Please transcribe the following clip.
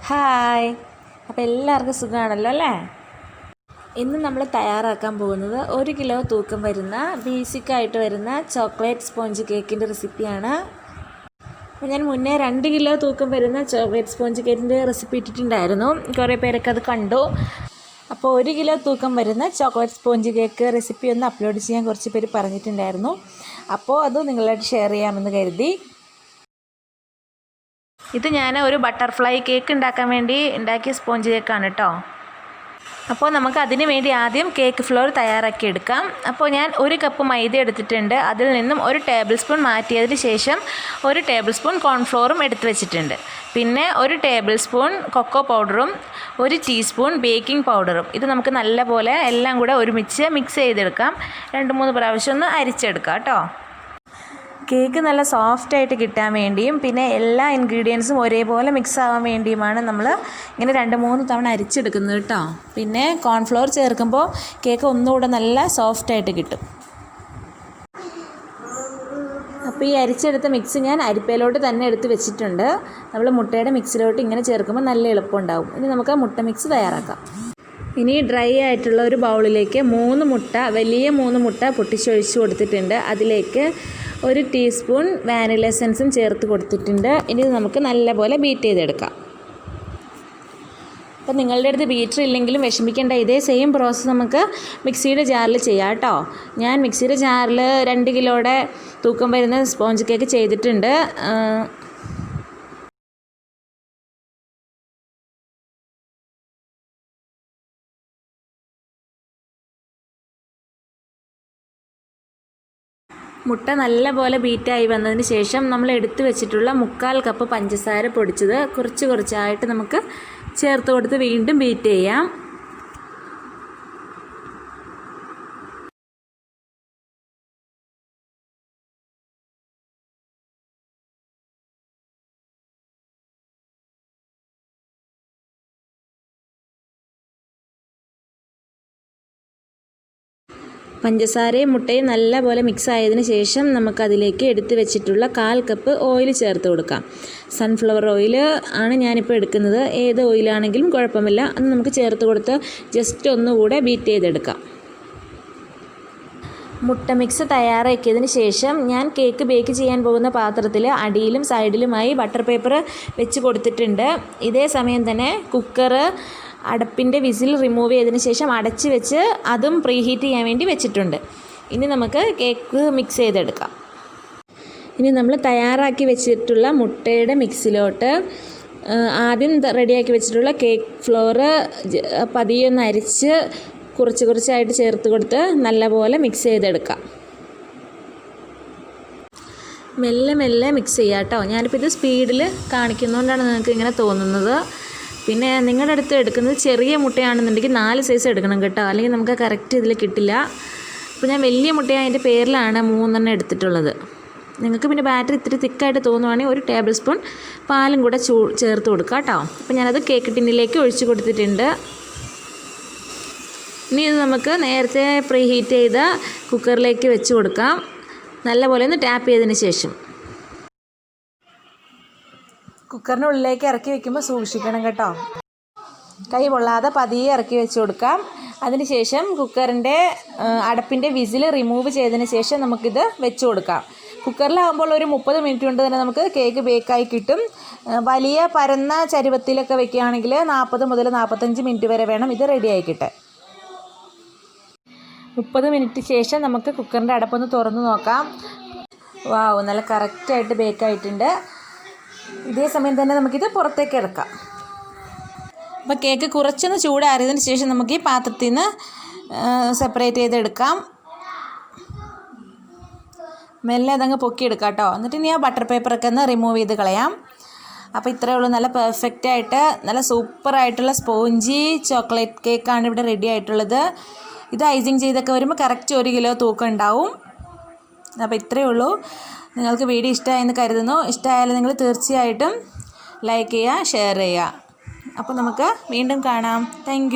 Hi, അപ്പോൾ എല്ലാവർക്കും സുഖമാണല്ലോ അല്ലേ? ഇന്ന് നമ്മൾ തയ്യാറാക്കാൻ പോകുന്നത് 1 കിലോ തൂക്കം വരുന്ന ബേസിക്കായിട്ട് വരുന്ന ചോക്ലേറ്റ് സ്പോഞ്ച് കേക്കിൻ്റെ റെസിപ്പിയാണ്. അപ്പോൾ ഞാൻ മുന്നേ 2 കിലോ തൂക്കം വരുന്ന ചോക്ലേറ്റ് സ്പോഞ്ച് കേക്കിൻ്റെ റെസിപ്പി ഇട്ടിട്ടുണ്ടായിരുന്നു. കുറേ പേരൊക്കെ അത് കണ്ടു. അപ്പോൾ 1 കിലോ തൂക്കം വരുന്ന ചോക്ലേറ്റ് സ്പോഞ്ച് കേക്ക് റെസിപ്പി ഒന്ന് അപ്ലോഡ് ചെയ്യാൻ കുറച്ച് പേര് പറഞ്ഞിട്ടുണ്ടായിരുന്നു. അപ്പോൾ അത് നിങ്ങളായിട്ട് ഷെയർ ചെയ്യാമെന്ന് കരുതി. ഇത് ഞാൻ ഒരു ബട്ടർഫ്ലൈ കേക്ക് ഉണ്ടാക്കാൻ വേണ്ടി ഉണ്ടാക്കിയ സ്പോഞ്ച് കേക്കാണ് കേട്ടോ. അപ്പോൾ നമുക്ക് അതിന് വേണ്ടി ആദ്യം കേക്ക് ഫ്ലോർ തയ്യാറാക്കി എടുക്കാം. അപ്പോൾ ഞാൻ 1 കപ്പ് മൈദ എടുത്തിട്ടുണ്ട്. അതിൽ നിന്നും 1 ടേബിൾ സ്പൂൺ മാറ്റിയതിന് ശേഷം 1 ടേബിൾ സ്പൂൺ കോൺഫ്ലോറും എടുത്ത് വെച്ചിട്ടുണ്ട്. പിന്നെ 1 ടേബിൾ സ്പൂൺ കൊക്കോ പൗഡറും 1 ടീസ്പൂൺ ബേക്കിംഗ് പൗഡറും. ഇത് നമുക്ക് നല്ലപോലെ എല്ലാം കൂടെ ഒരുമിച്ച് മിക്സ് ചെയ്തെടുക്കാം. 2-3 പ്രാവശ്യം ഒന്ന് അരിച്ചെടുക്കാം കേട്ടോ. കേക്ക് നല്ല സോഫ്റ്റായിട്ട് കിട്ടാൻ വേണ്ടിയും പിന്നെ എല്ലാ ഇൻഗ്രീഡിയൻസും ഒരേപോലെ മിക്സ് ആവാൻ വേണ്ടിയുമാണ് നമ്മൾ ഇങ്ങനെ 2-3 തവണ അരിച്ചെടുക്കുന്നത് കേട്ടോ. പിന്നെ കോൺഫ്ലോർ ചേർക്കുമ്പോൾ കേക്ക് ഒന്നുകൂടെ നല്ല സോഫ്റ്റായിട്ട് കിട്ടും. അപ്പോൾ ഈ അരിച്ചെടുത്ത മിക്സ് ഞാൻ അരിപ്പയിലോട്ട് തന്നെ എടുത്ത് വെച്ചിട്ടുണ്ട്. നമ്മൾ മുട്ടയുടെ മിക്സിലോട്ട് ഇങ്ങനെ ചേർക്കുമ്പോൾ നല്ല എളുപ്പമുണ്ടാവും. ഇനി നമുക്ക് മുട്ട മിക്സ് തയ്യാറാക്കാം. ഇനി ഡ്രൈ ആയിട്ടുള്ള ഒരു ബൗളിലേക്ക് 3 മുട്ട, വലിയ 3 മുട്ട പൊട്ടിച്ചൊഴിച്ച് കൊടുത്തിട്ടുണ്ട്. അതിലേക്ക് 1 ടീസ്പൂൺ വാനില എസൻസും ചേർത്ത് കൊടുത്തിട്ടുണ്ട്. ഇനി നമുക്ക് നല്ലപോലെ ബീറ്റ് ചെയ്തെടുക്കാം. അപ്പോൾ നിങ്ങളുടെ അടുത്ത് ബീറ്റർ ഇല്ലെങ്കിലും വിഷമിക്കേണ്ട, ഇതേ സെയിം പ്രോസസ്സ് നമുക്ക് മിക്സിയുടെ ജാറിൽ ചെയ്യാം കേട്ടോ. ഞാൻ മിക്സിയുടെ ജാറിൽ 2 കിലോയുടെ തൂക്കം വരുന്ന സ്പോഞ്ച് കേക്ക് ചെയ്തിട്ടുണ്ട്. മുട്ട നല്ലപോലെ ബീറ്റായി വന്നതിന് ശേഷം നമ്മൾ എടുത്തു വെച്ചിട്ടുള്ള 1/4 കപ്പ് പഞ്ചസാര പൊടിച്ചത് കുറച്ചായിട്ട് നമുക്ക് ചേർത്ത് കൊടുത്ത് വീണ്ടും ബീറ്റ് ചെയ്യാം. പഞ്ചസാരയും മുട്ടയും നല്ലപോലെ മിക്സ് ആയതിനു ശേഷം നമുക്കതിലേക്ക് എടുത്ത് വെച്ചിട്ടുള്ള 1/4 കപ്പ് ഓയിൽ ചേർത്ത് കൊടുക്കാം. സൺഫ്ലവർ ഓയിൽ ആണ് ഞാനിപ്പോൾ എടുക്കുന്നത്. ഏത് ഓയിലാണെങ്കിലും കുഴപ്പമില്ല. അത് നമുക്ക് ചേർത്ത് കൊടുത്ത് ജസ്റ്റ് ഒന്നുകൂടെ ബീറ്റ് ചെയ്തെടുക്കാം. മുട്ട മിക്സ് തയ്യാറാക്കിയതിന് ശേഷം ഞാൻ കേക്ക് ബേക്ക് ചെയ്യാൻ പോകുന്ന പാത്രത്തിൽ അടിയിലും സൈഡിലുമായി ബട്ടർ പേപ്പർ വെച്ച് കൊടുത്തിട്ടുണ്ട്. ഇതേ സമയം തന്നെ കുക്കർ അടപ്പിൻ്റെ വിസിൽ റിമൂവ് ചെയ്തതിന് ശേഷം അടച്ച് വെച്ച് അതും പ്രീഹീറ്റ് ചെയ്യാൻ വേണ്ടി വെച്ചിട്ടുണ്ട്. ഇനി നമുക്ക് കേക്ക് മിക്സ് ചെയ്തെടുക്കാം. ഇനി നമ്മൾ തയ്യാറാക്കി വെച്ചിട്ടുള്ള മുട്ടയുടെ മിക്സിലോട്ട് ആദ്യം റെഡിയാക്കി വെച്ചിട്ടുള്ള കേക്ക് ഫ്ലോറ് പതിയെ ഒന്ന് അരിച്ച് കുറച്ചായിട്ട് ചേർത്ത് കൊടുത്ത് നല്ലപോലെ മിക്സ് ചെയ്തെടുക്കാം. മെല്ലെ മിക്സ് ചെയ്യാം കേട്ടോ. ഞാനിപ്പോൾ ഇത് സ്പീഡിൽ കാണിക്കുന്നതുകൊണ്ടാണ് നിങ്ങൾക്ക് ഇങ്ങനെ തോന്നുന്നത്. പിന്നെ നിങ്ങളുടെ അടുത്ത് എടുക്കുന്നത് ചെറിയ മുട്ടയാണെന്നുണ്ടെങ്കിൽ 4 സൈസ് എടുക്കണം കേട്ടോ, അല്ലെങ്കിൽ നമുക്ക് കറക്റ്റ് ഇതിൽ കിട്ടില്ല. അപ്പോൾ ഞാൻ വലിയ മുട്ടയായതിൻ്റെ പേരിലാണ് 3 എടുത്തിട്ടുള്ളത്. നിങ്ങൾക്ക് പിന്നെ ബാറ്ററി ഇത്തിരി തിക്കായിട്ട് തോന്നുവാണെങ്കിൽ 1 ടേബിൾ സ്പൂൺ പാലും കൂടെ ചേർത്ത് കൊടുക്കുക കേട്ടോ. അപ്പോൾ ഞാനത് കേക്ക് ടിന്നിലേക്ക് ഒഴിച്ച് കൊടുത്തിട്ടുണ്ട്. ഇനി ഇത് നമുക്ക് നേരത്തെ പ്രീ ഹീറ്റ് ചെയ്ത കുക്കറിലേക്ക് വെച്ച് കൊടുക്കാം. നല്ലപോലെ ഒന്ന് ടാപ്പ് ചെയ്തതിന് ശേഷം കുക്കറിനുള്ളിലേക്ക് ഇറക്കി വെക്കുമ്പോൾ സൂക്ഷിക്കണം കേട്ടോ. കൈ പൊള്ളാതെ പതിയെ ഇറക്കി വെച്ച് കൊടുക്കാം. അതിനുശേഷം കുക്കറിൻ്റെ അടപ്പിൻ്റെ വിസിൽ റിമൂവ് ചെയ്തതിന് ശേഷം നമുക്കിത് വെച്ച് കൊടുക്കാം. കുക്കറിലാകുമ്പോൾ ഒരു 30 മിനിറ്റ് കൊണ്ട് തന്നെ നമുക്ക് കേക്ക് ബേക്കായി കിട്ടും. വലിയ പരന്ന ചരുവത്തിലൊക്കെ വെക്കുകയാണെങ്കിൽ 40 മുതൽ 45 മിനിറ്റ് വരെ വേണം ഇത് റെഡിയായി കിട്ടാൻ. 30 മിനിറ്റ് ശേഷം നമുക്ക് കുക്കറിൻ്റെ അടപ്പൊന്ന് തുറന്ന് നോക്കാം. വാവ്, നല്ല കറക്റ്റായിട്ട് ബേക്കായിട്ടുണ്ട്. ഇതേ സമയം തന്നെ നമുക്കിത് പുറത്തേക്ക് ഇറക്കാം. അപ്പോൾ കേക്ക് കുറച്ചൊന്ന് ചൂടാറിയതിന് ശേഷം നമുക്ക് ഈ പാത്രത്തിൽ നിന്ന് സെപ്പറേറ്റ് ചെയ്തെടുക്കാം. മെല്ലെ അതങ്ങ് പൊക്കിയെടുക്കാം കേട്ടോ. എന്നിട്ട് ഇനി ആ ബട്ടർ പേപ്പറൊക്കെ ഒന്ന് റിമൂവ് ചെയ്ത് കളയാം. അപ്പോൾ ഇത്രയേ ഉള്ളൂ. നല്ല പെർഫെക്റ്റായിട്ട് നല്ല സൂപ്പറായിട്ടുള്ള സ്പോഞ്ചി ചോക്ലേറ്റ് കേക്കാണ് ഇവിടെ റെഡി ആയിട്ടുള്ളത്. ഇത് ഐസിങ് ചെയ്തൊക്കെ വരുമ്പോൾ കറക്റ്റ് 1 കിലോ തൂക്കം ഉണ്ടാവും. അപ്പോൾ ഇത്രയേ ഉള്ളൂ. നിങ്ങൾക്ക് വീഡിയോ ഇഷ്ടമായെന്ന് കരുതുന്നു. ഇഷ്ടമായാലും നിങ്ങൾ തീർച്ചയായിട്ടും ലൈക്ക് ചെയ്യുക, ഷെയർ ചെയ്യുക. അപ്പോൾ നമുക്ക് വീണ്ടും കാണാം. താങ്ക്